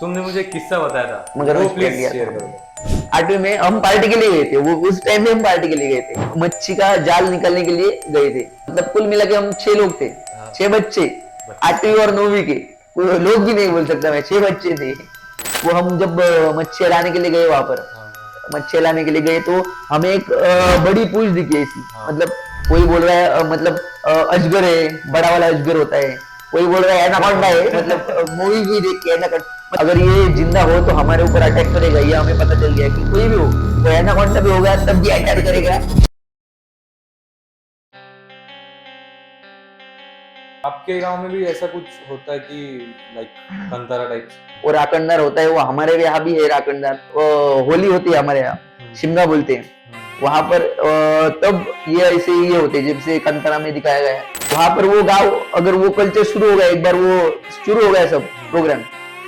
तुमने मुझे एक किस्सा बताया था, मगर वो रोज प्लीज दिया शेयर था। करो। 8वीं में हम पार्टी के लिए गए थे, वो उस टाइम में हम पार्टी के लिए गए थे, मच्छी का जाल निकालने के लिए गए थे। मतलब कुल मिला के हम 6 लोग थे, हाँ, 6 बच्चे, बच्चे। 8वीं और 9वीं के। कोई लोग भी नहीं बोल सकता मैं, 6 बच्चे थे। वो हम जब मच्छी लाने के लिए गए वहां पर, हाँ, मच्छी लाने के लिए गए तो हमें एक बड़ी पूंछ दिखी ऐसी। हाँ, मतलब कोई बोल रहा है मतलब अजगर है, बड़ा वाला अजगर होता है। कोई बोल रहा है एनाकोंडा है, मतलब मूवी भी देख के एनाकोंडा, अगर ये जिंदा हो तो हमारे ऊपर अटैक करेगा, ये हमें पता चल गया कि कोई भी हो, तो एनाकोंडा भी होगा तब भी अटैक करेगा। आपके गांव में भी ऐसा कुछ होता है कि लाइक कंतारा टाइप्स? और राकंडार होता है, वो हमारे यहाँ भी है राकंडार। होली होती है हमारे यहाँ, शिमगा बोलते हैं वहां पर। तब ये ऐसे ये होते हैं जैसे कंतारा में दिखाया गया है। वहां पर वो गाँव, अगर वो कल्चर शुरू हो गया, एक बार वो शुरू हो गया सब प्रोग्राम,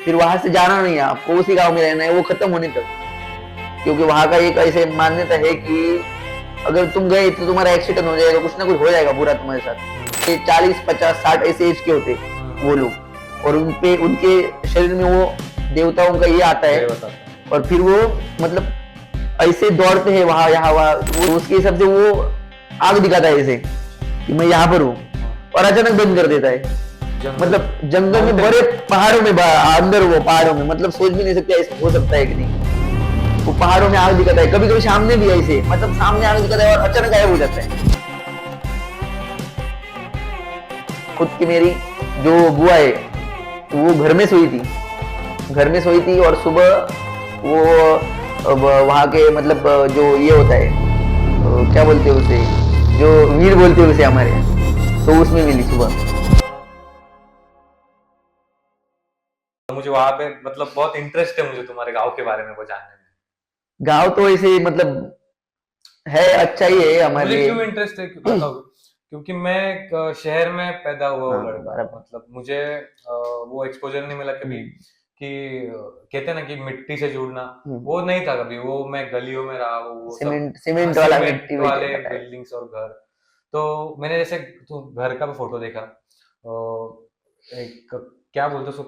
फिर वहां से जाना नहीं है आपको, उसी गाँव में रहना है वो खत्म होने तक। क्योंकि वहां का एक ऐसे मान्यता है कि अगर तुम गए तो तुम्हारा एक्सीडेंट हो जाएगा, कुछ ना कुछ हो जाएगा बुरा तुम्हारे साथ। ये 40 50 60 ऐसे एज के होते वो लोग, और उनपे उनके शरीर में वो देवताओं का ये आता है, और फिर वो मतलब ऐसे दौड़ते हैं वहां यहाँ वहां, वो उसके हिसाब से वो आग दिखाता है ऐसे कि मैं यहाँ पर हूँ, और अचानक बंद कर देता है। मतलब जंगल में बड़े पहाड़ों में अंदर, वो पहाड़ों में, मतलब सोच भी नहीं सकते ऐसा हो सकता है कि नहीं। वो पहाड़ों में आग दिखाता है, कभी कभी सामने भी ऐसे, मतलब सामने आग दिखाता है और अचानक गायब हो जाता है। खुद की मेरी जो बुआ है वो घर में सोई थी, घर में सोई थी, और सुबह वो वहां के मतलब जो ये होता है क्या बोलते हैं उसे, जो वीर बोलते हैं उसे हमारे, तो उसमें मिली सुबह। मुझे वहां पे मतलब बहुत इंटरेस्ट है मुझे तुम्हारे गांव के बारे में वो जानने में। गांव तो ऐसे मतलब है, अच्छा ही है हमारे मुझे लिए। क्यों इंटरेस्ट है बताओ? क्योंकि मैं एक शहर में पैदा हुआ हाँ हूँ लड़का, बराबर। मतलब मुझे वो एक्सपोजर नहीं मिला कभी कि कहते हैं ना कि मिट्टी से जुड़ना, वो नहीं था कभी। वो मैं गलियों में रहा हूँ, वो सब सीमेंट सीमेंट वाला मिट्टी सीमेंट में वाले पता है। बिल्डिंग्स और घर। तो मैंने जैसे तो घर का भी फोटो देखा, एक क्या बोलते हैं उसको,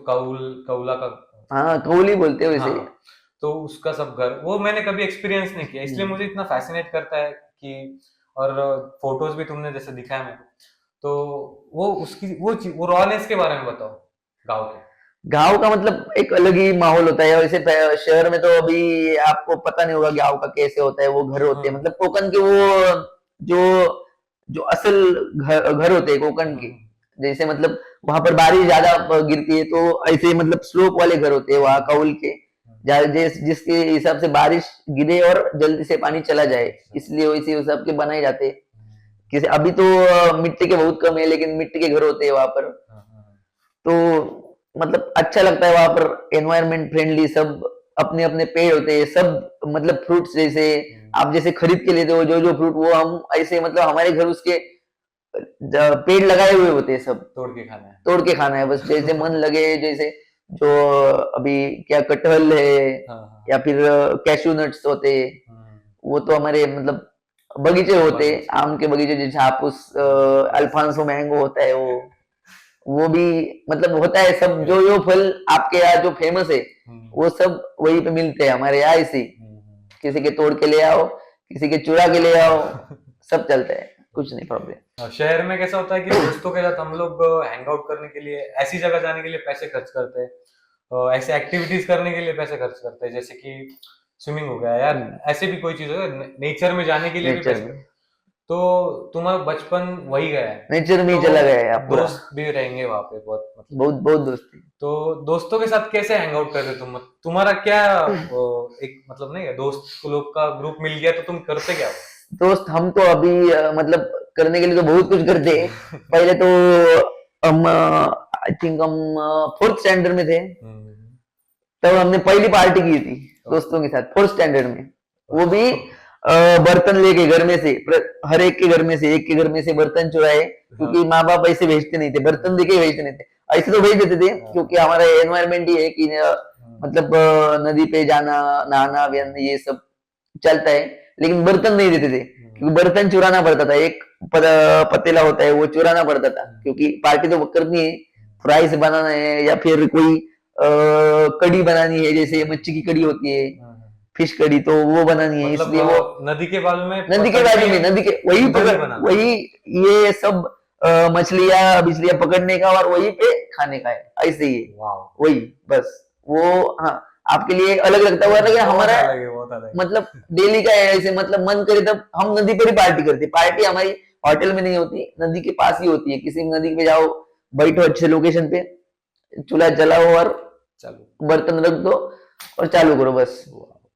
कौला का। हाँ कौली बोलते हैं वैसे। हाँ, तो उसका सब घर वो मैंने कभी एक्सपीरियंस नहीं किया, इसलिए मुझे इतना फैसिनेट करता है कि। और फोटोज भी तुमने जैसे दिखाया मेरे को, तो वो उसकी वो रॉनेस के बारे में बताओ गांव के। गांव का मतलब एक अलग ही माहौल होता है वैसे। शहर में तो अभी आपको पता नहीं होगा गांव का कैसे होता है, वो घर होते हैं मतलब कोकण के, वो जो जो असल घर होते हैं कोकण के, जैसे मतलब वहां पर बारिश ज्यादा गिरती है तो ऐसे मतलब स्लोप वाले घर होते हैं वहां कौल के, जिसके हिसाब से बारिश गिरे और जल्दी से पानी चला जाए, इसलिए वैसे हिसाब के बनाए जाते हैं। किसी अभी तो मिट्टी के बहुत कम है, लेकिन मिट्टी के घर होते हैं वहां पर। तो मतलब अच्छा लगता है वहां पर, एनवायरनमेंट फ्रेंडली, सब अपने अपने पेड़ होते हैं सब, मतलब फ्रूट्स जैसे आप जैसे खरीद के लेते हो जो जो फ्रूट, वो हम ऐसे मतलब हमारे घर उसके पेड़ लगाए हुए होते हैं सब, तोड़ के खाना है। तोड़ के खाना है बस, जैसे मन लगे। जैसे जो अभी क्या कटहल है, या फिर कैशू नट्स होते, वो तो हमारे मतलब बगीचे होते, आम के बगीचे, जैसे हापुस, अल्फांसो मैंगो होता है वो भी मतलब होता है सब। जो जो फल आपके यहाँ जो फेमस है वो सब वहीं पे मिलते हैं हमारे यहाँ ऐसे। किसी के तोड़ के ले आओ, किसी के चुरा के ले आओ, सब चलता है, कुछ नहीं प्रॉब्लम। शहर में कैसा होता है कि दोस्तों के साथ हम लोग हैंग आउट करने के लिए, ऐसी जगह जाने के लिए पैसे खर्च करते हैं, ऐसे एक्टिविटीज करने के लिए पैसे खर्च करते हैं, जैसे कि स्विमिंग हो गया यार, ऐसे भी कोई चीज हो, नेचर में जाने के लिए भी नेचर पैसे। में, तो तुम्हारा बचपन वही गया है, नेचर में ही तो चला गया है आप पूरा। दोस्त भी रहेंगे वहां पे बहुत, मतलब बहुत बहुत दोस्ती। तो दोस्तों के साथ कैसे हैंग आउट करते तुम? तुम्हारा क्या एक मतलब नहीं है, दोस्त लोग का ग्रुप मिल गया तो तुम करते क्या हो? दोस्त हम तो अभी मतलब करने के लिए तो बहुत कुछ करते हैं। पहले तो हम आई थिंक हम 4th स्टैंडर्ड में थे, तब हमने पहली पार्टी की थी दोस्तों के साथ 4th स्टैंडर्ड में। वो भी बर्तन लेके घर में से, हर एक के घर में से, एक के घर में से बर्तन चुराए, क्योंकि माँ बाप ऐसे भेजते नहीं थे, बर्तन देके भेजते नहीं थे। ऐसे तो भेज देते थे क्योंकि हमारा एनवायरमेंट ही है कि मतलब नदी पे जाना, नहाना ये सब चलता है, लेकिन बर्तन नहीं देते थे, क्योंकि बर्तन चुराना पड़ता था। एक पतीला होता है वो चुराना पड़ता था, क्योंकि पार्टी तो करनी है, फ्राइज बनाना है या फिर कोई कड़ी बनानी है, जैसे मच्छी की कड़ी होती है, फिश कड़ी, तो वो बनानी है, मतलब इसलिए वो नदी के बाजू में नदी के बाजू में, नदी के वही उधर ही पकड़, बनाना। वही ये सब मछलियां बिछलियां पकड़ने का और वही पे खाने का है, ऐसे ही है। वाह, वही बस वो, हाँ आपके लिए अलग लगता हुआ, लेकिन हमारा बहुत अलग है। मतलब डेली का है ऐसे, मतलब मन करे तब हम नदी पर ही पार्टी करते। पार्टी हमारी होटल में नहीं होती, नदी के पास ही होती है। किसी भी नदी पे जाओ, बैठो अच्छे लोकेशन पे, चूल्हा जलाओ और चलो। बर्तन रख दो और चालू करो बस।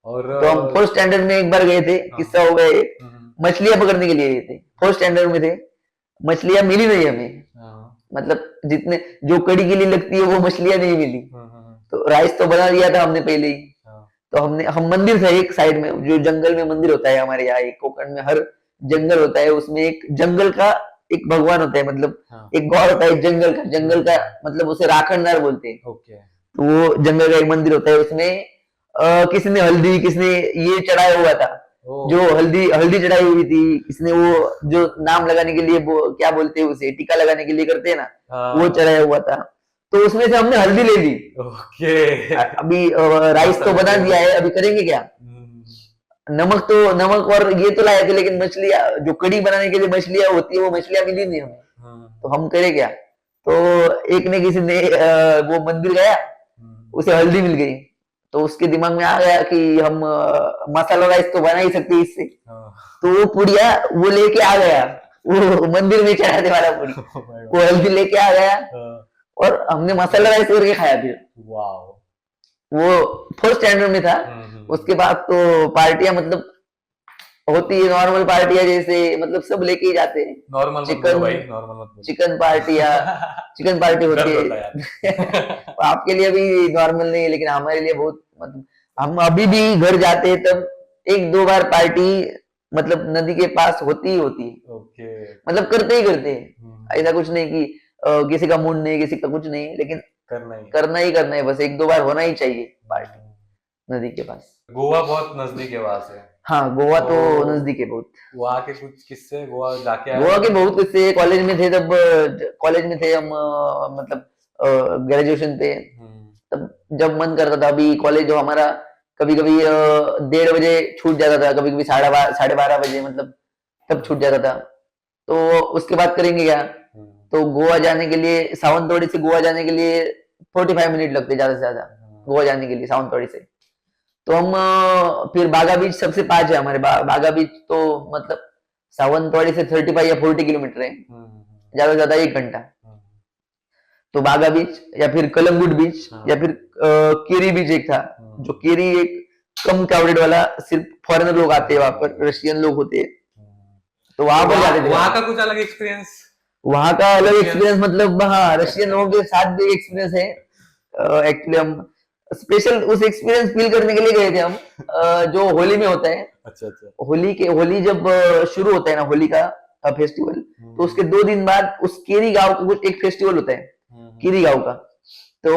और तो हम फोर्थ स्टैंडर्ड में एक बार गए थे, किस्सा हो गया एक, मछलियां पकड़ने के लिए गए थे, फोर्थ स्टैंडर्ड में थे, मछलियां मिली नहीं हमें, मतलब जितने जो कड़ी के लिए लगती है वो मछलियां नहीं मिली। तो राइस तो बना दिया था हमने पहले ही। तो हम मंदिर था एक साइड में, जो जंगल में मंदिर होता है हमारे यहाँ, एक कोकण में हर जंगल होता है, उसमें एक जंगल का एक भगवान होता है, मतलब एक गॉड होता है जंगल का मतलब उसे राखणदार बोलते हैं। तो वो जंगल का एक मंदिर होता है, उसमें किसी ने हल्दी, किसने ये चढ़ाया हुआ था, जो हल्दी चढ़ाई हुई थी, किसने वो जो नाम लगाने के लिए वो क्या बोलते हैं उसे, टीका लगाने के लिए करते हैं ना, वो चढ़ाया हुआ था। तो उसमें से हमने हल्दी ले ली। ओके। अभी राइस तो बना दिया है, अभी करेंगे क्या? नमक और ये तो लाए थे, लेकिन मछलियां जो कड़ी बनाने के लिए मछलियां होती है वो मछलियां मिली नहीं हमें। तो हम करे क्या? तो एक ने किसी ने वो मंदिर गया, उसे हल्दी मिल गई, तो उसके दिमाग में आ गया कि हम मसाला राइस तो बना ही सकते हैं इससे। तो वो पुड़िया वो लेके आ गया, वो मंदिर में चढ़ाने वाला पुड़ी, वो हल्दी लेके आ गया और हमने मसाला राइस करके खाया फिर। वो फर्स्ट स्टैंडर्ड में था। उसके बाद तो पार्टियां मतलब होती है नॉर्मल पार्टियां, जैसे मतलब सब लेके ही जाते हैं, नॉर्मल चिकन पार्टी होती है। आपके लिए अभी नॉर्मल नहीं है, लेकिन हमारे लिए बहुत, मतलब हम अभी भी घर जाते हैं तब एक दो बार पार्टी मतलब नदी के पास होती ही होती है। मतलब करते ही करते हैं, ऐसा कुछ नहीं कि किसी का मूड नहीं, किसी का कुछ नहीं, लेकिन करना ही है, बस एक दो बार होना ही चाहिए पार्टी नदी के पास। गोवा बहुत नजदीक है वहां से। हाँ, गोवा तो नजदीक है बहुत। वहाँ के कुछ किस्से, गोवा जाके गोवा के बहुत किस्से, कॉलेज में थे तब, कॉलेज में थे हम, मतलब ग्रेजुएशन पे, तब जब मन करता था, अभी कॉलेज जो हमारा कभी कभी 1:30 बजे छूट जाता था, कभी कभी 12:30 बजे, मतलब तब छूट जाता था। तो उसके बाद करेंगे क्या? तो गोवा जाने के लिए, सावंतवाड़ी से गोवा जाने के लिए 45 मिनट लगते ज्यादा से ज्यादा, गोवा जाने के लिए सावंतवाड़ी से। तो हम फिर बागा बीच सबसे पास है हमारे, बागा बीच तो मतलब सावंतवाड़ी से 35 या 40 किलोमीटर है, ज्यादा से ज्यादा 1 घंटा। तो बागा बीच या फिर कलंगुट बीच या फिर केरी बीच एक था, जो केरी एक कम क्राउडेड वाला, सिर्फ फॉरेनर लोग आते हैं वहां पर, रशियन लोग होते हैं, तो वहां पर जाते थे। वहां का कुछ अलग एक्सपीरियंस, वहां का अलग एक्सपीरियंस, मतलब हाँ रशियन लोगों के साथ भी एक्सपीरियंस है। एक्चुअली हम स्पेशल उस एक्सपीरियंस फील करने के लिए गए थे हम, जो होली में होता है। अच्छा। होली जब शुरू होता है ना, होली का फेस्टिवल, तो उसके 2 दिन बाद उस केरी गांव का कुछ एक फेस्टिवल होता है, केरी गांव का, तो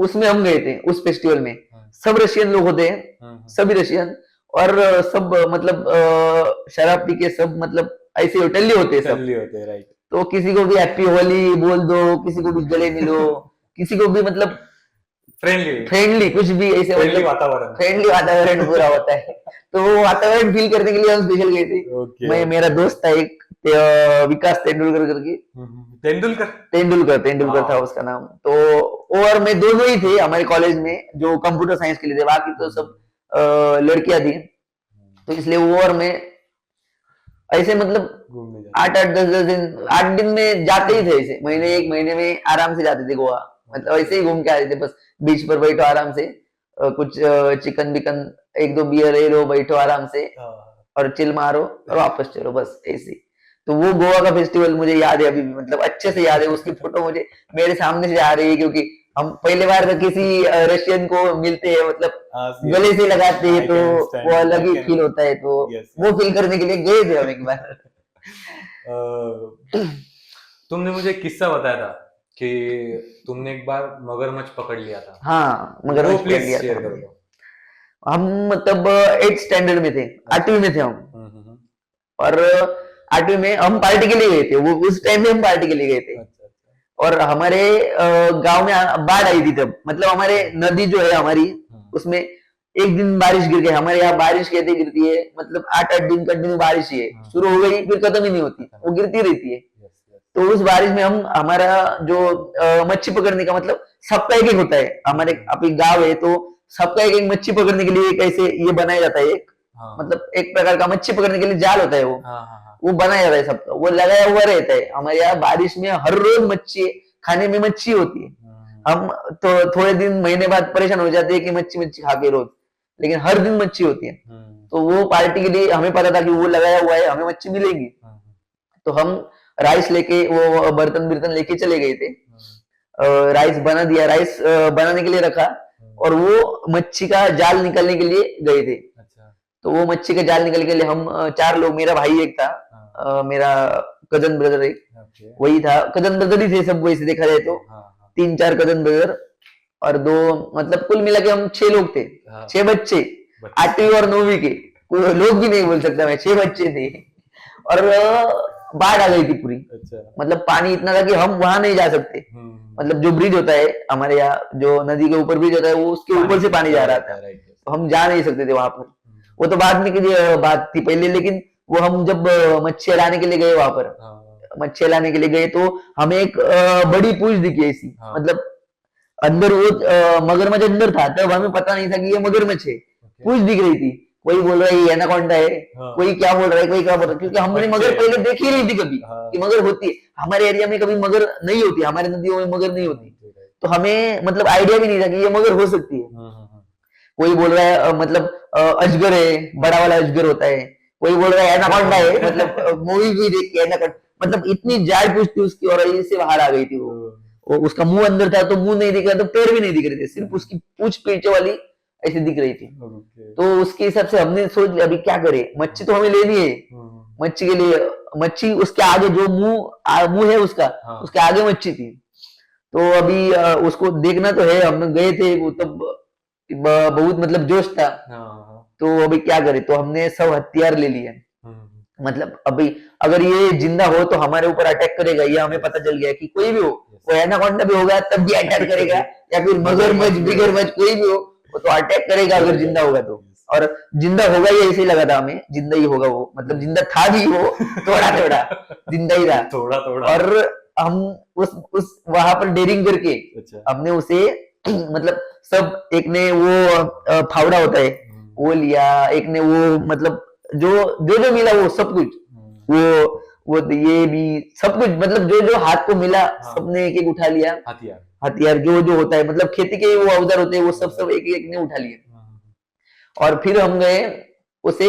उसमें हम गए थे। उस फेस्टिवल में सब रशियन लोग होते हैं, सभी रशियन, और सब मतलब शराब पी के सब, मतलब ऐसे टल्ली होते हैं सब, राइट। तो किसी को भी हैप्पी होली बोल दो, किसी को भी गले मिलो, किसी को भी मतलब फ्रेंडली कुछ भी ऐसे, मतलब फ्रेंडली वातावरण पूरा होता है। तो वो वातावरण फील करने के लिए हम स्पेशल गए थे। मैं, मेरा दोस्त था एक, विकास तेंदुलकर करके, तेंदुलकर था उसका नाम। तो और मैं दोनों ही थे हमारे कॉलेज में जो कंप्यूटर साइंस के लिए थे, बाकी तो सब लड़कियां थी। तो इसलिए वो और मैं ऐसे मतलब 8-10 दिन में जाते ही थे, ऐसे एक महीने में आराम से जाते थे गोवा, मतलब ऐसे ही घूम के आते थे, बस बीच पर बैठो आराम से, कुछ चिकन बिकन 1-2 बियर ले लो, बैठो आराम से और चिल मारो और वापस चलो, बस ऐसे। तो वो गोवा का फेस्टिवल मुझे याद है अभी भी, मतलब अच्छे से याद है। उसकी फोटो मुझे मेरे सामने से आ रही है, क्योंकि हम पहली बार किसी रशियन को मिलते हैं, मतलब गले से लगाते हैं, तो वो अलग ही फील होता है। तो वो फील करने के लिए गए थे हम एक बार। तुमने मुझे किस्सा बताया था कि तुमने एक बार मगरमच्छ पकड़ लिया था। हाँ, मगरमच्छ पकड़ लिया था। हम मतलब 8th स्टैंडर्ड में थे, 8वीं में थे हम, और 8वीं में हम पार्टी के लिए गए थे। वो उस टाइम में हम पार्टी के लिए गए थे। और हमारे गांव में बाढ़ आई थी तब, मतलब हमारे नदी जो है हमारी, उसमें एक दिन बारिश गिर गई। हमारे यहाँ बारिश कहते गिरती है, मतलब 8-8 दिन कंटिन्यू बारिश ही है, शुरू हो गई फिर खत्म ही नहीं होती, वो गिरती रहती है। तो उस बारिश में हम हमारा जो मच्छी पकड़ने का, मतलब सबका एक एक होता है, हमारे अभी गांव है तो सबका एक एक मच्छी पकड़ने के लिए एक ऐसे ये बनाया जाता है, एक मतलब एक प्रकार का मच्छी पकड़ने के लिए जाल होता है, वो बनाया जाता है सबका, वो लगाया हुआ रहता है। हमारे यहाँ बारिश में हर रोज मच्छी खाने में मच्छी होती है। हम तो थोड़े दिन महीने बाद परेशान हो जाते हैं कि मच्छी मच्छी खा के रोज, लेकिन हर दिन मच्छी होती है। तो वो पार्टी के लिए हमें पता था कि वो लगाया हुआ है, हमें मच्छी मिलेगी। तो हम राइस लेके, वो बर्तन बिर्तन लेके चले गए थे, राइस बना दिया, राइस बनाने के लिए रखा, और वो मच्छी का जाल निकालने के लिए गए थे। तो वो मच्छी का जाल निकालने के लिए हम 4 लोग, मेरा भाई एक था, मेरा कजन ब्रदर एक, वही था, कजन ब्रदर ही थे सब वैसे देखा जाए तो, 3-4 कजन ब्रदर और 2, मतलब कुल मिला के हम 6 लोग थे, 6 बच्चे, 8वीं और 9वीं के, कोई लोग भी नहीं बोल सकता मैं, 6 बच्चे थे। और बाढ़ आ गई थी पूरी, मतलब पानी इतना था कि हम वहां नहीं जा सकते, मतलब जो ब्रिज होता है हमारे यहाँ, जो नदी के ऊपर ब्रिज होता है, वो उसके ऊपर से पानी जा रहा था, तो हम जा नहीं सकते थे वहां पर। वो तो बाद में की बात थी पहले, लेकिन वो हम जब मच्छी लाने के लिए गए वहां पर, मच्छी लाने के लिए गए तो हमें एक बड़ी पूंछ दिखी ऐसी, मतलब अंदर वो मगरमच्छ अंदर था, तब हमें पता नहीं था कि ये मगरमच्छ है, पूंछ दिख रही थी। कोई बोल रहा है ये एनाकोंडा है, कोई क्या बोल रहा है, कोई क्या बोल रहा है, क्योंकि हमने मगर पहले देखी ही नहीं थी कभी कि मगर होती है। हमारे एरिया में कभी मगर नहीं होती, हमारे नदियों में मगर नहीं होती, तो हमें मतलब आइडिया भी नहीं था कि ये मगर हो सकती है। कोई बोल रहा है मतलब अजगर है, बड़ा वाला अजगर होता है, कोई बोल रहा है एनाकोंडा है, मतलब मूवी भी देख के एनाकोंडा, मतलब इतनी जाड़ पूछ थी उसकी, और ऐसे बाहर आ गई थी वो उसका मुंह अंदर था तो मुंह नहीं दिख रहा, तो पैर भी नहीं दिख रहे थे, सिर्फ उसकी पूंछ पीछे वाली ऐसी दिख रही थी। तो उसके हिसाब से हमने सोच लिया अभी क्या करे, मच्छी तो हमें लेनी है, मच्छी के लिए, मच्छी उसके आगे जो मुंह है उसका, उसके आगे मच्छी थी, तो अभी उसको देखना तो है। हम गए थे, वो तब बहुत मतलब जोश था, तो अभी क्या करे, तो हमने सब हथियार ले लिए, मतलब अभी अगर ये जिंदा हो तो हमारे ऊपर अटैक करेगा, ये हमें पता चल गया कि कोई भी हो, वो एनाकोंडा भी होगा तब भी अटैक करेगा, या फिर मगरमच्छ बिगरमच्छ कोई भी हो वो तो अटैक करेगा अगर जिंदा होगा तो। और जिंदा होगा ही ऐसे ही लगा था हमें, जिंदा ही होगा वो, मतलब जिंदा था भी वो, थोड़ा थोड़ा जिंदा ही था, थोड़ा थोड़ा। और हम उस वहां पर डेयरिंग करके हमने उसे मतलब सब, एक ने वो फावड़ा होता है वो लिया, एक ने वो मतलब जो मिला वो सब कुछ, वो ये भी सब कुछ, मतलब जो हाथ को मिला सबने एक एक उठा लिया, हथियार जो होता है, मतलब खेती के वो औजार होते हैं, वो सब एक एक ने उठा लिए। और फिर हम गए उसे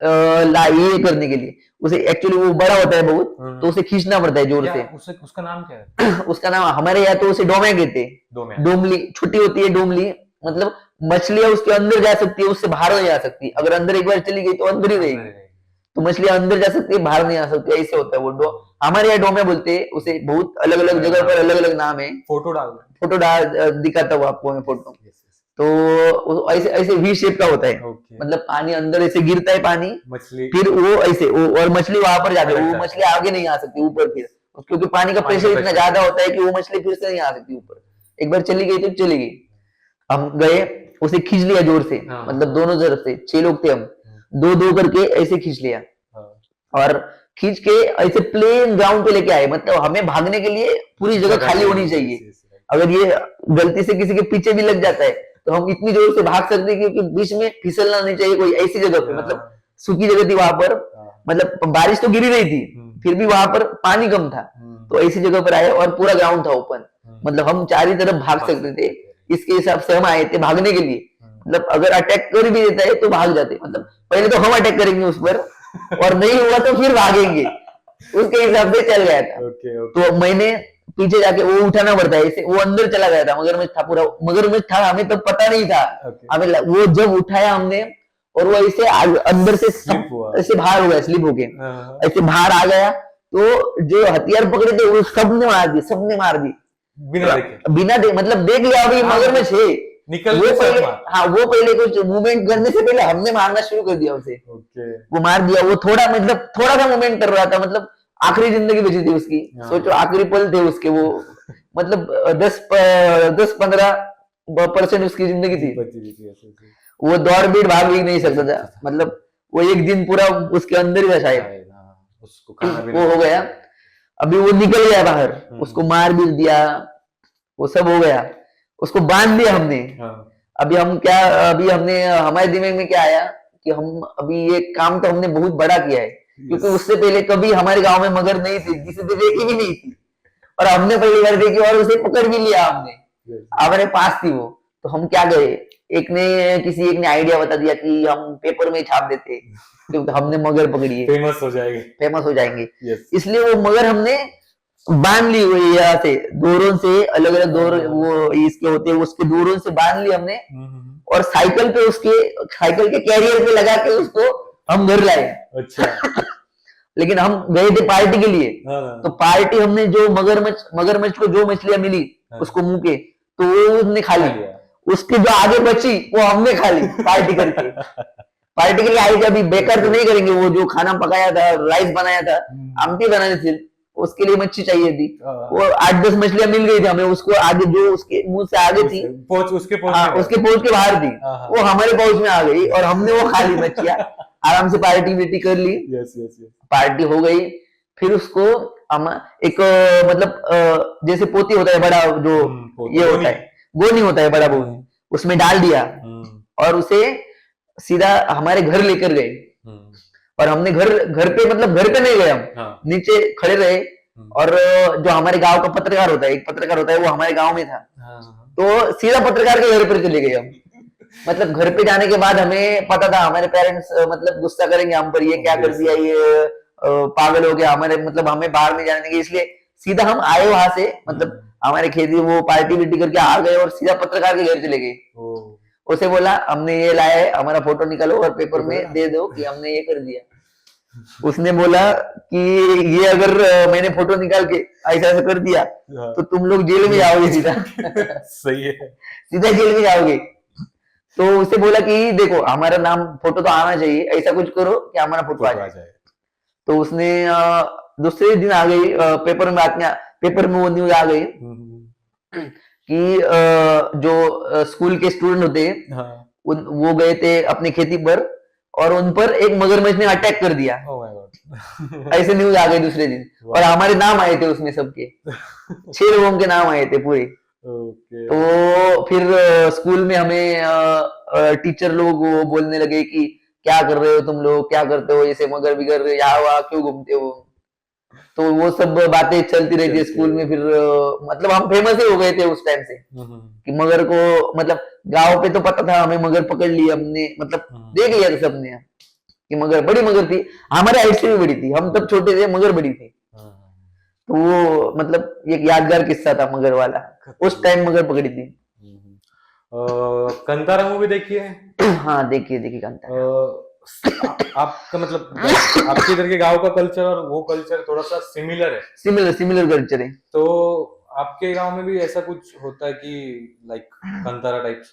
ये करने के लिए, उसे एक्चुअली वो बड़ा होता है बहुत, तो उसे खींचना पड़ता है जोर से। उसका नाम क्या है? उसका नाम हमारे यहाँ तो उसे डोमे कहते हैं, डोमली छोटी होती है डोमली, मतलब मछलियां उसके अंदर जा सकती है, उससे बाहर नहीं आ सकती, अगर अंदर एक बार चली गई तो अंदर ही रहेगी, तो मछलियां अंदर जा सकती है बाहर नहीं आ सकती, ऐसे होता है वो हमारे यहाँ डोमे बोलते हैं उसे, बहुत अलग अलग जगह पर अलग अलग नाम है। फोटो डाल दिखाता हूँ आपको मैं फोटो। तो ऐसे ऐसे वी शेप का होता है, मतलब पानी अंदर ऐसे गिरता है पानी, फिर वो ऐसे और मछली वहां पर जाती है, वो मछली आगे नहीं आ सकती ऊपर, फिर क्योंकि पानी का प्रेशर इतना ज्यादा होता है कि वो मछली फिर से नहीं आ सकती ऊपर, एक बार चली गई तो चली गई। हम गए उसे खींच लिया जोर से, मतलब दोनों तरफ से, 6 लोग थे हम, 2-2 करके ऐसे खींच लिया, और खींच के ऐसे प्लेन ग्राउंड पे लेके आए, मतलब हमें भागने के लिए पूरी जगह खाली होनी चाहिए, अगर ये गलती से किसी के पीछे भी लग जाता है तो हम इतनी जोर से भाग सकते हैं, क्योंकि बीच में फिसलना नहीं चाहिए कोई ऐसी जगह पे, मतलब सूखी जगह थी वहां पर, मतलब बारिश तो गिरी रही थी फिर भी वहां पर पानी कम था, तो ऐसी जगह पर आए और पूरा ग्राउंड था ओपन, मतलब हम चारों तरफ भाग सकते थे। इसके हिसाब से हम आए थे भागने के लिए, मतलब अगर अटैक कर भी देता है तो भाग जाते, मतलब पहले तो हम अटैक करेंगे उस पर, और नहीं हुआ तो फिर भागेंगे, उसके हिसाब से चल गया था। तो मैंने पीछे जाके वो उठाना पड़ता है, ऐसे वो अंदर चला गया था, मगरमच्छ था पूरा, मगरमच्छ था, हमें तो पता नहीं था, हमें वो जब उठाया हमने और वो ऐसे अंदर से ऐसे बाहर हो गया, स्लिप हो गया, ऐसे बाहर आ गया, तो जो हथियार पकड़े थे वो सबने मार दी बिना देख, मतलब देख लिया अभी मगरमच्छ है, वो पहले कुछ मूवमेंट करने से पहले हमने मारना शुरू कर दिया उसे, वो मार दिया, वो थोड़ा मतलब थोड़ा सा मूवमेंट कर रहा था, मतलब आखिरी जिंदगी बची थी उसकी। हाँ। सोचो आखिरी पल थे उसके वो, मतलब 10-15% उसकी जिंदगी थी। बची थी ऐसे ऐसे। वो दौड़ भी भाग भी नहीं सकता था, मतलब वो एक दिन पूरा उसके अंदर ही था शायद। शायद, हाँ, उसको खाना भी वो हो गया, अभी वो निकल गया बाहर, उसको मार भी दिया, वो सब हो गया, उसको बांध दिया हमने। हाँ, अभी हम क्या, अभी हमने हमारे दिमाग में क्या आया कि हम अभी ये काम तो हमने बहुत बड़ा किया है, क्योंकि उससे पहले कभी हमारे गांव में मगर नहीं थी, किसी ने देखी भी नहीं थी, और हमने पहली बार देखी और उसे पकड़ भी लिया हमने, हमारे पास थी वो। तो हम क्या गए, किसी एक ने आइडिया बता दिया कि हम पेपर में छाप देते क्योंकि हमने मगर पकड़ी है, फेमस हो जाएंगे। फेमस हो जाएंगे। यस, इसलिए वो मगर हमने बांध ली हुई यहाँ से, डोरों से, अलग अलग डोर वो इसके होते हैं, उसके डोरों से बांध ली हमने, और साइकिल पे उसके, साइकिल के कैरियर पे लगा के उसको हम घर लाए। अच्छा। लेकिन हम गए थे पार्टी के लिए, हाँ, तो पार्टी हमने जो मगरमच्छ को जो मछलियां मिली उसको मुंह के, तो वो उसने खा ली, उसकी जो आगे बची वो हमने खा ली पार्टी करके। पार्टी के लिए आई थी, अभी बेकार तो नहीं करेंगे, वो जो खाना पकाया था, राइस बनाया था, आमटी बनानी थी, उसके लिए मच्छी चाहिए थी, वो 8-10 मछलियां मिल गई थी हमें, उसको आगे जो उसके मुंह से आगे थी, उसके पहुंच के बाहर थी, वो हमारे पहुंच में आ गई और हमने वो खा ली मच्छियां, आराम से पार्टी विटी कर ली। Yes yes yes. पार्टी हो गई, फिर उसको हम एक मतलब जैसे पोती होता है बड़ा, जो ये होता है गोनी होता है बड़ा, वो उसमें डाल दिया और उसे सीधा हमारे घर लेकर गए। और हमने घर पे मतलब घर पे नहीं गए हम, हाँ। नीचे खड़े रहे, और जो हमारे गांव का पत्रकार होता है, एक पत्रकार होता है, वो हमारे गांव में था, तो सीधा पत्रकार के घर पर चले गए हम। मतलब घर पे जाने के बाद हमें पता था हमारे पेरेंट्स मतलब गुस्सा करेंगे हम पर, ये क्या कर दिया, ये पागल हो गया, हमारे मतलब हमें बाहर नहीं जाने देंगे, इसलिए सीधा हम आए वहां से, मतलब हमारे खेती वो पार्टी विटी करके आ गए और सीधा पत्रकार के घर चले गए। उसे बोला हमने ये लाया है, हमारा फोटो निकालो और पेपर में दे दो कि हमने ये कर दिया। उसने बोला कि ये अगर मैंने फोटो निकाल के ऐसा ऐसा कर दिया तो तुम लोग जेल में जाओगे सीधा। सही है, सीधा जेल में जाओगे। तो उसे बोला कि देखो हमारा नाम फोटो तो आना चाहिए, ऐसा कुछ करो कि हमारा फोटो आ जाए। तो उसने दूसरे दिन आ गई पेपर में, पेपर में वो न्यूज आ गई कि जो स्कूल के स्टूडेंट होते हैं, हाँ। वो गए थे अपनी खेती पर और उन पर एक मगरमच्छ ने अटैक कर दिया। oh my God. ऐसे न्यूज आ गई दूसरे दिन, और हमारे नाम आए थे उसमें, सबके 6 लोगों के नाम आए थे पूरे। तो फिर स्कूल में हमें टीचर लोग वो बोलने लगे कि क्या कर रहे हो तुम लोग, क्या करते हो, ऐसे मगर बिगर यहाँ वहाँ क्यों घूमते हो। तो वो सब बातें चलती रहती है स्कूल में। फिर मतलब हम फेमस ही हो गए थे उस टाइम से कि मगर को, मतलब गांव पे तो पता था हमें, मगर पकड़ ली हमने, मतलब देख लिया था सबने कि मगर, बड़ी मगर थी, हमारे हाइट से भी बड़ी थी, हम तब छोटे थे, मगर बड़ी थी। तो वो मतलब एक यादगार किस्सा था मगर वाला, उस टाइम मगर पकड़ी थी। कंतारा मूवी देखी है? हाँ देखिए कंतारा। आपका मतलब आपके इधर के गांव का कल्चर और वो कल्चर थोड़ा सा सिमिलर है? सिमिलर कल्चर है। तो आपके गांव में भी ऐसा कुछ होता है कि लाइक कंतारा टाइप्स,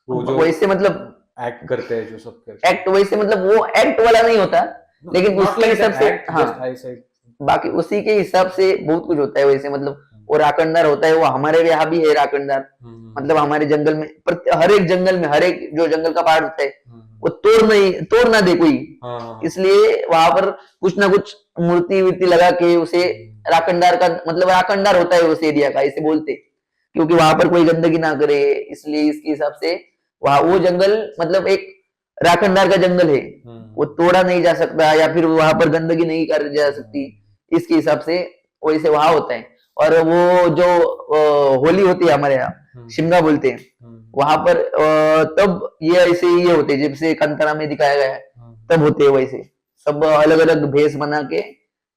वो जो वैसे मतलब एक्ट करते हैं, जो सब करते हैं एक्ट, वैसे मतलब वो एक्ट वाला नहीं होता, लेकिन उसके हिसाब से, हाँ बाकी उसी के हिसाब से बहुत कुछ होता है वैसे। मतलब वो राकंडार होता है, वो हमारे यहाँ भी है राकंडार, मतलब हमारे जंगल में, हर एक जंगल में, हर एक जो जंगल का पार्ट होता है वो तोड़ ना दे कोई, इसलिए वहां पर कुछ ना कुछ मूर्ति वूर्ति लगा के उसे राकंडार का, मतलब राकंडार होता है उस एरिया का, इसे बोलते, क्योंकि वहां पर कोई गंदगी ना करे, इसलिए इसके हिसाब से वहां वो जंगल मतलब एक राखंडार का जंगल है, वो तोड़ा नहीं जा सकता, या फिर वहां पर गंदगी नहीं कर जा सकती, इसके हिसाब से वैसे वहां होता है। और वो जो होली होती है हमारे यहाँ, शिमगा बोलते हैं, वहां पर तब ये ऐसे ये होते हैं जैसे कंतारा में दिखाया गया है, तब होते हैं वैसे, सब अलग अलग भेष बना के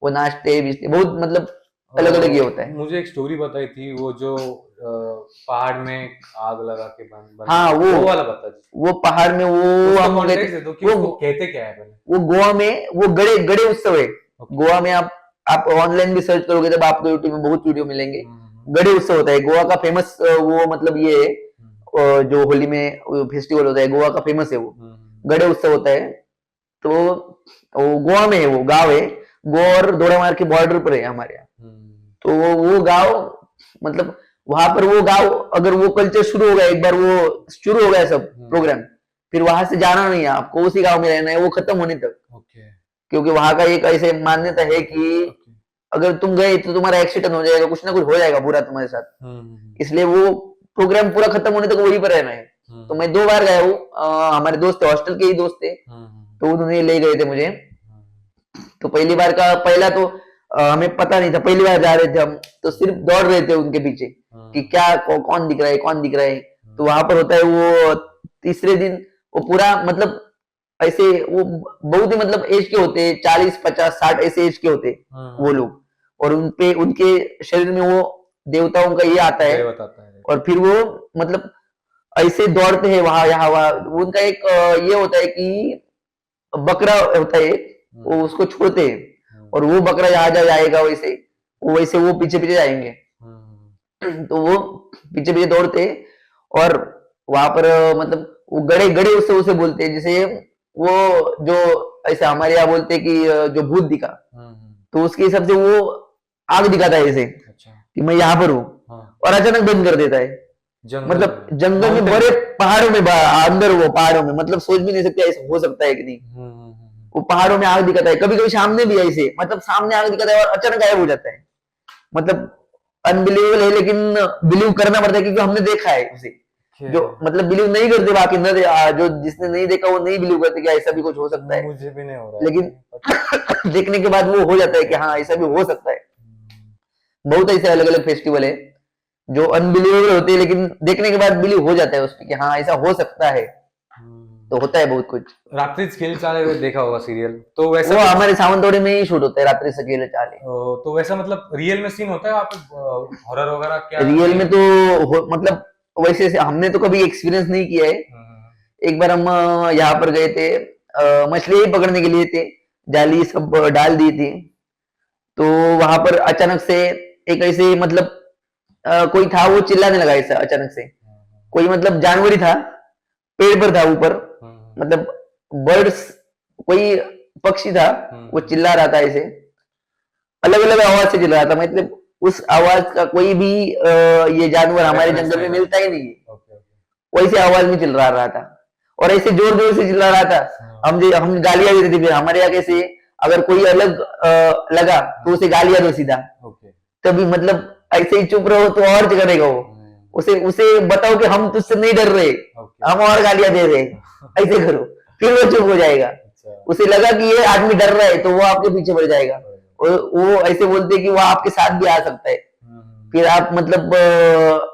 वो नाचते बीचते, बहुत मतलब अलग अलग ये होता है। मुझे एक स्टोरी बताई थी, वो जो पहाड़ में आग लगा के हाँ वो वाला बता दीजिए। वो पहाड़ में वो हम वो कहते क्या है पहले? वो गोवा में वो गड़े उत्सव है। गोवा में आप ऑनलाइन भी सर्च करोगे तब आपको यूट्यूब में बहुत वीडियो मिलेंगे। गड़े उत्सव होता है गोवा का फेमस, वो मतलब ये है जो होली में फेस्टिवल होता है गोवा का फेमस है, वो गड़े उत्सव होता है। तो गोवा में है, वो गाँव है, गोर दोड़ामार के बॉर्डर पर है हमारे यहाँ। तो वो गांव मतलब वहां पर वो गांव अगर वो कल्चर शुरू हो गया, एक बार वो शुरू हो गया सब प्रोग्राम, फिर वहां से जाना नहीं है आपको, उसी गांव में रहना है वो खत्म होने तक। क्योंकि वहां का एक ऐसे मान्यता है कि अगर तुम गए तो तुम्हारा एक्सीडेंट हो जाएगा, कुछ ना कुछ हो जाएगा बुरा तुम्हारे साथ, इसलिए वो प्रोग्राम पूरा खत्म होने तक वहीं पर रहना है। तो मैं 2 बार गया हूँ, हमारे दोस्त थे, हॉस्टल के ही दोस्त थे, तो उन्होंने ले गए थे मुझे। तो पहली बार का पहला तो हमें पता नहीं था, पहली बार जा रहे थे हम, तो सिर्फ दौड़ रहे थे उनके पीछे कि क्या कौन दिख रहा है, कौन दिख रहा है। तो वहां पर होता है वो तीसरे दिन वो पूरा मतलब ऐसे वो बहुत ही मतलब एज के होते, 40 50 60 ऐसे एज के होते वो लोग, और उनपे उनके शरीर में वो देवताओं का ये आता है, और फिर वो मतलब ऐसे दौड़ते हैं वहां यहाँ वहां। उनका एक ये होता है कि बकरा होता है, वो उसको छोड़ते हैं और वो बकरा जहां जहां जाएगा वैसे वो पीछे पीछे जाएंगे। तो वो पीछे पीछे दौड़ते हैं, और वहां पर मतलब वो गड़े गड़े उससे उसे बोलते हैं, जैसे वो जो ऐसे हमारे यहाँ बोलते हैं कि जो भूत दिखा, तो उसके हिसाब से वो आग दिखाता है ऐसे कि मैं यहाँ पर हूँ, और अचानक बंद कर देता है। मतलब जंगल में बड़े पहाड़ों में अंदर, वो पहाड़ों में मतलब सोच भी नहीं सकते ऐसा हो सकता है कि नहीं। वो पहाड़ों में आग दिखाता है, कभी कभी सामने भी ऐसे मतलब सामने आग दिखाता है और अचानक गायब हो जाता है। मतलब अनबिलीवेबल है, लेकिन बिलीव करना पड़ता है क्योंकि हमने देखा है उसे। जो मतलब बिलीव नहीं करते बाकी जो जिसने नहीं देखा वो नहीं बिलीव करते कि ऐसा भी कुछ हो सकता है, मुझे भी नहीं हो रहा है, लेकिन देखने के बाद वो हो जाता है कि हाँ ऐसा भी हो सकता है। बहुत ऐसे अलग अलग फेस्टिवल है जो अनबिलीवेबल होते हैं, लेकिन देखने के बाद बिलीव हो जाता है उसमें कि हाँ ऐसा हो सकता है। तो होता है बहुत कुछ। रात्रि खेल चाले हुए देखा होगा सीरियल, तो वैसा वो हमारे सावंतवाड़ी में ही शूट होता है, रात्रि सकेले चाले। तो वैसा मतलब रियल में सीन होता है वहाँ पे, हॉरर वगैरह क्या? रियल में तो मतलब वैसे हमने तो कभी एक्सपीरियंस नहीं किया है। एक बार हम यहाँ पर गए थे, मछली ही पकड़ने के लिए थे, जाली सब डाल दी थी, तो वहां पर अचानक से एक ऐसे मतलब कोई था, वो चिल्लाने लगा ऐसा अचानक से, कोई मतलब जानवर ही था, पेड़ पर था ऊपर, मतलब बर्ड्स, कोई पक्षी था, वो चिल्ला रहा था ऐसे, अलग अलग आवाज से चिल्ला रहा था। मतलब उस आवाज का कोई भी ये जानवर हमारे जंगल में मिलता ही नहीं है, वैसे आवाज में चिल्ला रहा था, और ऐसे जोर जोर से चिल्ला रहा था। हम गालियां देते थे, फिर हमारे यहाँ कैसे अगर कोई अलग लगा तो उसे गालियां दो सीधा, तभी मतलब ऐसे ही चुप रहो तो और करेगा वो, उसे बताओ कि हम तुझसे नहीं डर रहे, हम और गालियां दे रहे, ऐसे करो, फिर वो चुप हो जाएगा। उसे लगा कि ये आदमी डर रहा है तो वो आपके पीछे बढ़ जाएगा, वो ऐसे बोलते कि वो आपके साथ भी आ सकता है, फिर आप मतलब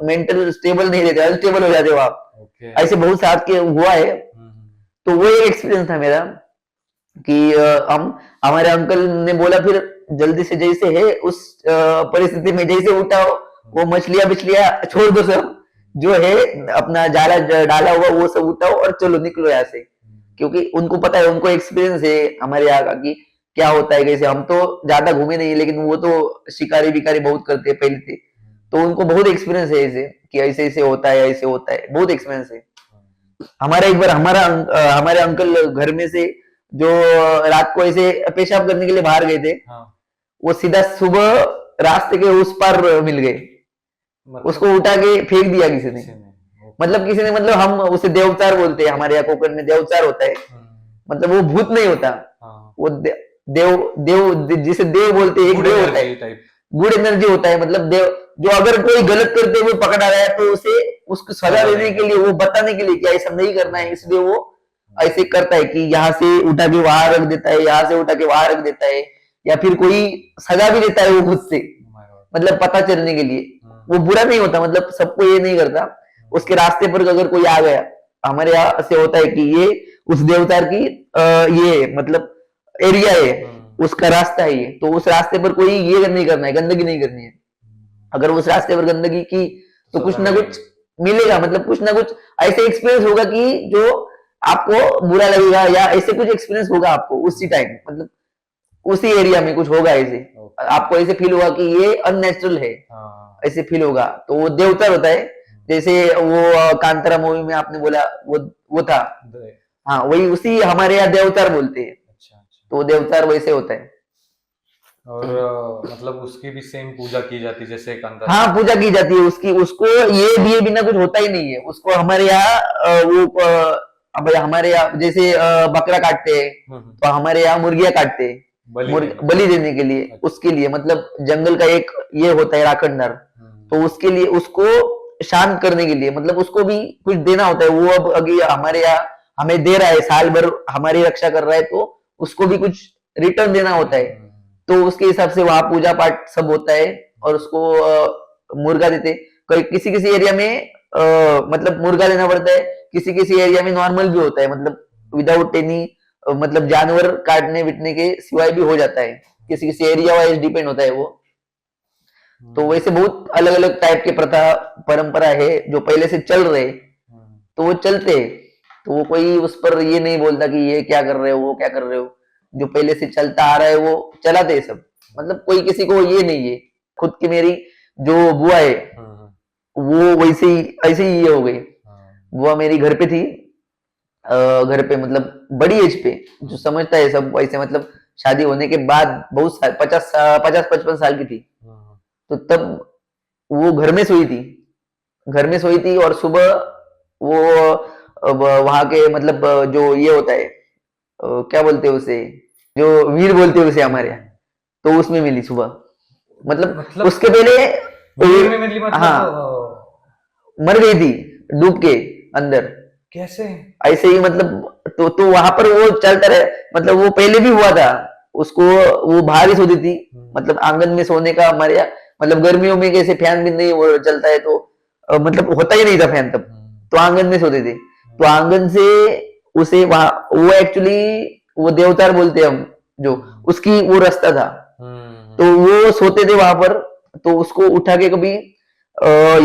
मेंटल स्टेबल नहीं रहते, अनस्टेबल हो जाते हो आप। ऐसे बहुत साथ के हुआ है। तो वो एक एक्सपीरियंस था मेरा कि हम हमारे अंकल ने बोला फिर जल्दी से जैसे है उस परिस्थिति में जैसे उठाओ, वो मछलियां बिछलियां छोड़ दो, सब जो है अपना जाला डाला हुआ वो सब उठाओ और चलो निकलो यहाँ से, क्योंकि उनको पता है, उनको एक्सपीरियंस है हमारे यहाँ का कि क्या होता है कैसे। हम तो ज्यादा घूमे नहीं, लेकिन वो तो शिकारी बिकारी बहुत करते हैं पहले थे, तो उनको बहुत एक्सपीरियंस है ऐसे कि ऐसे ऐसे होता है, ऐसे होता है, बहुत एक्सपीरियंस है। हमारा एक बार हमारे अंकल घर में से जो रात को ऐसे पेशाब करने के लिए बाहर गए थे, वो सीधा सुबह रास्ते के उस पार मिल गए, उसको उठा के फेंक दिया किसी ने, मतलब हम उसे देवचार बोलते हैं, हमारे यहाँ कोकण में देवचार होता है, मतलब वो भूत नहीं होता, वो देव जिसे देव बोलते हैं, एक देव होता है, गुड एनर्जी होता है, मतलब देव जो अगर कोई गलत करते हुए पकड़ा गया तो उसे उसको सजा देने के लिए, वो बताने के लिए कि ऐसा नहीं करना है, इसलिए वो ऐसे करता है कि यहाँ से उठा के वहां रख देता है, यहाँ से उठा के वहां रख देता है, या फिर कोई सजा भी देता है वो खुद से, मतलब पता चलने के लिए। वो बुरा नहीं होता, मतलब सबको ये नहीं करता। उसके रास्ते पर अगर कोई आ गया, हमारे यहाँ से होता है कि ये उस देवतार की ये मतलब एरिया है, उसका रास्ता है ये, तो उस रास्ते पर कोई ये नहीं करना है, गंदगी नहीं करनी है। अगर उस रास्ते पर गंदगी की तो कुछ ना कुछ मिलेगा, मतलब कुछ ना कुछ ऐसे एक्सपीरियंस होगा कि जो आपको बुरा लगेगा, या ऐसे कुछ एक्सपीरियंस होगा आपको उसी टाइम, मतलब उसी एरिया में कुछ होगा ऐसे, आपको ऐसे फील होगा कि ये अननेचुरल है, ऐसे फील होगा। तो वो देवता होता है, जैसे वो कांतारा मूवी में आपने बोला वो था, हाँ वही, उसी हमारे यहाँ देवतार बोलते हैं। तो वो देवतार वैसे होता है। और मतलब उसकी भी सेम पूजा की जाती है जैसे एक अंदर। हाँ, पूजा की जाती है उसकी। उसको ये दिए बिना कुछ होता ही नहीं है। उसको हमारे यहाँ अब हमारे यहाँ जैसे बकरा काटते हैं, तो हमारे यहाँ मुर्गियां काटते हैं बलि देने के बलि लिए। देने के लिए। अच्छा। उसके लिए मतलब जंगल का एक ये होता है राखणदार, तो उसके लिए उसको शांत करने के लिए मतलब उसको भी कुछ देना होता है। वो अब अभी हमारे यहाँ हमें दे रहा है, साल भर हमारी रक्षा कर रहा है, तो उसको भी कुछ रिटर्न देना होता है। तो उसके हिसाब से वहां पूजा पाठ सब होता है और उसको मुर्गा देते। कोई किसी किसी एरिया में मतलब मुर्गा देना पड़ता है, किसी किसी एरिया में नॉर्मल भी होता है, मतलब विदाउट एनी मतलब जानवर काटने बिटने के सिवाय भी हो जाता है। किसी किसी एरिया वाइज डिपेंड होता है वो। तो वैसे बहुत अलग अलग टाइप के प्रथा परंपरा है जो पहले से चल रहे, तो वो चलते हैं। तो वो कोई उस पर ये नहीं बोलता कि ये क्या कर रहे हो, वो क्या कर रहे हो। जो पहले से चलता आ रहा है वो चलाते हैं सब। मतलब कोई किसी को ये नहीं है। खुद की मेरी जो बुआ है वो वैसे ही ऐसे ही ये हो गई। बुआ मेरी घर पे थी, घर पे मतलब बड़ी एज पे, जो समझता है सब वैसे, मतलब शादी होने के बाद बहुत साल 50-55 साल की थी। तो तब वो घर में सोई थी, घर में सोई थी और सुबह वो वहां के मतलब जो ये होता है क्या बोलते हैं उसे, जो वीर बोलते हैं उसे हमारे यहाँ, तो उसमें मिली सुबह। मतलब उसके पहले वीर में मिली मतलब हाँ, मर गई थी डूब के अंदर। कैसे? ऐसे ही मतलब तो वहां पर वो चलता रहे। मतलब वो पहले भी हुआ था उसको, वो बाहर ही सोती थी, मतलब आंगन में सोने का हमारे यहाँ, मतलब गर्मियों में कैसे फैन भी नहीं वो चलता है, तो मतलब होता ही नहीं था फैन तब, तो आंगन में सोते थे। तो आंगन से उसे वहां वो एक्चुअली वो देवतार बोलते हैं हम, जो उसकी वो रास्ता था, तो वो सोते थे वहां पर। तो उसको उठा के कभी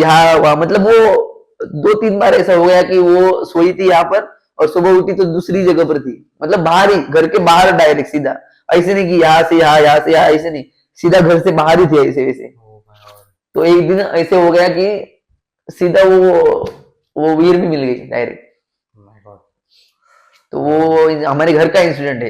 यहाँ वहां मतलब वो 2-3 बार ऐसा हो गया कि वो सोई थी यहाँ पर और सुबह उठी तो दूसरी जगह पर थी, मतलब बाहर ही, घर के बाहर डायरेक्ट सीधा। ऐसे नहीं कि यहाँ से यहाँ, यहाँ से यहाँ, ऐसे नहीं, सीधा घर से बाहर ही थी ऐसे वैसे। तो एक दिन ऐसे हो गया कि सीधा वो वीर भी मिल गई डायरेक्ट। तो वो हमारे घर का इंसिडेंट है।